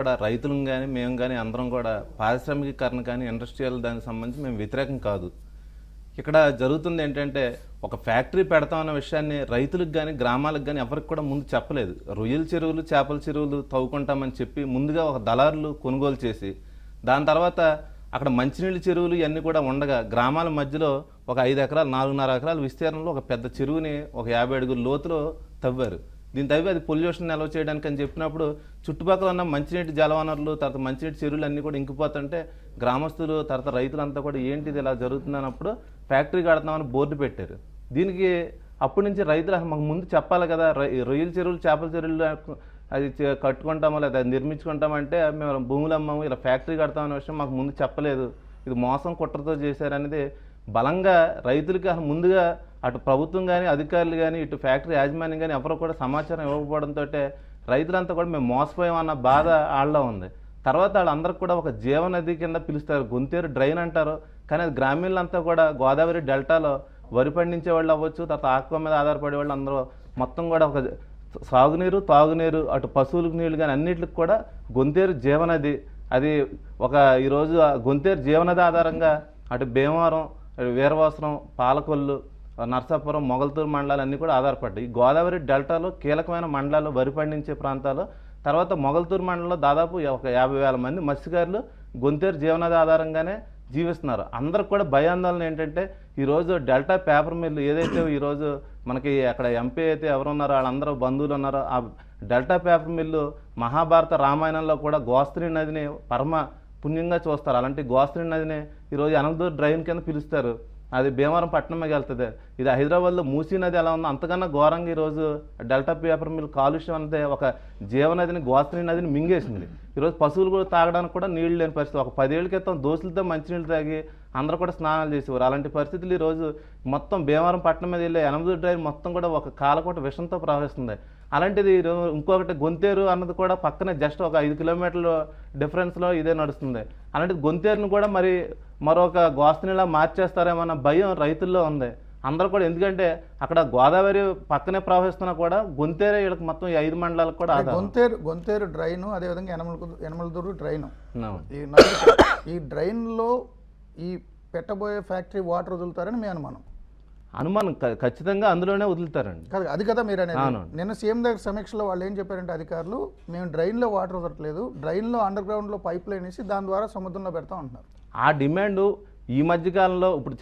కూడా రైతులం కానీ మేము కానీ అందరం కూడా పారిశ్రామికీకరణ కానీ ఇండస్ట్రియల్ దానికి సంబంధించి మేము వ్యతిరేకం కాదు. ఇక్కడ జరుగుతుంది ఏంటంటే ఒక ఫ్యాక్టరీ పెడతామన్న విషయాన్ని రైతులకు కానీ గ్రామాలకు కానీ ఎవరికి కూడా ముందు చెప్పలేదు. రొయ్యల చెరువులు చేపల చెరువులు తవ్వుకుంటామని చెప్పి ముందుగా ఒక దళారులు కొనుగోలు చేసి దాని తర్వాత అక్కడ మంచినీళ్ళ చెరువులు ఇవన్నీ కూడా ఉండగా గ్రామాల మధ్యలో ఒక 5 ఎకరాలు 4.5 ఎకరాల విస్తీర్ణంలో ఒక పెద్ద చెరువుని ఒక 50 అడుగుల లోతులో తవ్వారు. దీని తవ్వి అది పొల్యూషన్ నిల్వ చేయడానికి అని చెప్పినప్పుడు చుట్టుపక్కల ఉన్న మంచినీటి జలవనరులు తర్వాత మంచినీటి చెరువులు అన్నీ కూడా ఇంకిపోతుంటే గ్రామస్తులు తర్వాత రైతులంతా కూడా ఏంటిది ఇలా జరుగుతుందన్నప్పుడు ఫ్యాక్టరీ కడతామని బోర్డు పెట్టారు. దీనికి అప్పటి నుంచి రైతులు అసలు మాకు ముందు చెప్పాలి కదా, రొయ్యల చెరువులు చేపల చెరువులు అది కట్టుకుంటామో లేదా అది నిర్మించుకుంటామంటే మేము భూములు అమ్మాము ఇలా ఫ్యాక్టరీ కడతామనే విషయం మాకు ముందు చెప్పలేదు, ఇది మోసం కుట్రతో చేశారనేది బలంగా రైతులకి అసలు ముందుగా అటు ప్రభుత్వం కానీ అధికారులు కానీ ఇటు ఫ్యాక్టరీ యాజమాన్యం కానీ ఎవరు కూడా సమాచారం ఇవ్వకపోవడంతో రైతులంతా కూడా మేము మోసపోయామన్న బాధ వాళ్ళలో ఉంది. తర్వాత వాళ్ళందరికీ కూడా ఒక జీవనది కింద పిలుస్తారు, గొంతేరు డ్రైన్ అంటారు. కానీ అది గ్రామీణులంతా కూడా గోదావరి డెల్టాలో వరి పండించే వాళ్ళు అవ్వచ్చు, తర్వాత ఆక్వా మీద ఆధారపడే వాళ్ళు అందరూ మొత్తం కూడా ఒక సాగునీరు తాగునీరు అటు పశువులకు నీళ్ళు కానీ అన్నిటికి కూడా గొంతేరు జీవనది. అది ఒక ఈరోజు గొంతేరు జీవనది ఆధారంగా అటు భీమవరం, వీరవాసరం, పాలకొల్లు, నర్సాపురం, మొగల్తూరు మండలాలు అన్నీ కూడా ఆధారపడ్డాయి. ఈ గోదావరి డెల్టాలో కీలకమైన మండలాలు వరి పండించే ప్రాంతాలు. తర్వాత మొగల్తూరు మండలంలో దాదాపు ఒక 50,000 మంది మత్స్యకారులు గొంతేరు జీవనది ఆధారంగానే జీవిస్తున్నారు. అందరికి కూడా భయాందోళన ఏంటంటే ఈరోజు డెల్టా పేపర్ మిల్లు ఏదైతే ఈరోజు మనకి అక్కడ ఎంపీ అయితే ఎవరున్నారో వాళ్ళందరూ బంధువులు ఉన్నారో ఆ డెల్టా పేపర్ మిల్లు మహాభారత రామాయణంలో కూడా గోస్త్రి నదిని పరమ పుణ్యంగా చూస్తారు. అలాంటి గోస్త్రి నదిని ఈరోజు అనంతదూరు డ్రైన్ కింద పిలుస్తారు. అది భీమవరం పట్టణంకి వెళ్తుంది. ఇది హైదరాబాద్లో మూసీ నది ఎలా ఉందో అంతకన్నా ఘోరంగా ఈరోజు డెల్టా పేపర్ మిల్ కాలుష్యం అంతే ఒక జీవనదిని గోస్త్రి నదిని మింగేసింది. ఈరోజు పశువులు కూడా తాగడానికి కూడా నీళ్లు లేని పరిస్థితి. ఒక 10 ఏళ్ల క్రితం దోశలతో మంచినీళ్ళు తాగి అందరూ కూడా స్నానాలు చేసేవారు. అలాంటి పరిస్థితులు ఈరోజు మొత్తం భీమవరం పట్టణం మీద వెళ్ళే 8 డ్రైన్ మొత్తం కూడా ఒక కాలకోట విషంతో ప్రవహిస్తుంది. అలాంటిది ఇంకొకటి గొంతేరు అన్నది కూడా పక్కనే జస్ట్ ఒక 5 కిలోమీటర్ల డిఫరెన్స్లో ఇదే నడుస్తుంది. అలాంటిది గొంతేరును కూడా మరి మరొక గోస్త్రిలా మార్చేస్తారేమన్న భయం రైతుల్లో ఉంది అందరూ కూడా. ఎందుకంటే అక్కడ గోదావరి పక్కనే ప్రవహిస్తున్నా కూడా గొంతేరే వీళ్ళకి మొత్తం 5 మండలాలకు కూడా గొంతేరు డ్రైన్, అదేవిధంగా యనమలదూరు డ్రైన్. ఈ డ్రైన్లో ఈ పెట్టబోయే ఫ్యాక్టరీ వాటర్ వదులుతారని మీ అనుమానం ఖచ్చితంగా అందులోనే వదులుతారండి. కాదు అది కదా మీరు అనేది. నిన్న సీఎం దగ్గర సమీక్షలో వాళ్ళు ఏం చెప్పారంటే అధికారులు, మేము డ్రైన్లో వాటర్ వదలట్లేదు, డ్రైన్లో అండర్ గ్రౌండ్లో పైప్ లైన్ వేసి దాని ద్వారా సముద్రంలో పెడతాం అంటున్నారు. ఆ డిమాండ్ ఈ మధ్యకాలంలో ఇప్పుడు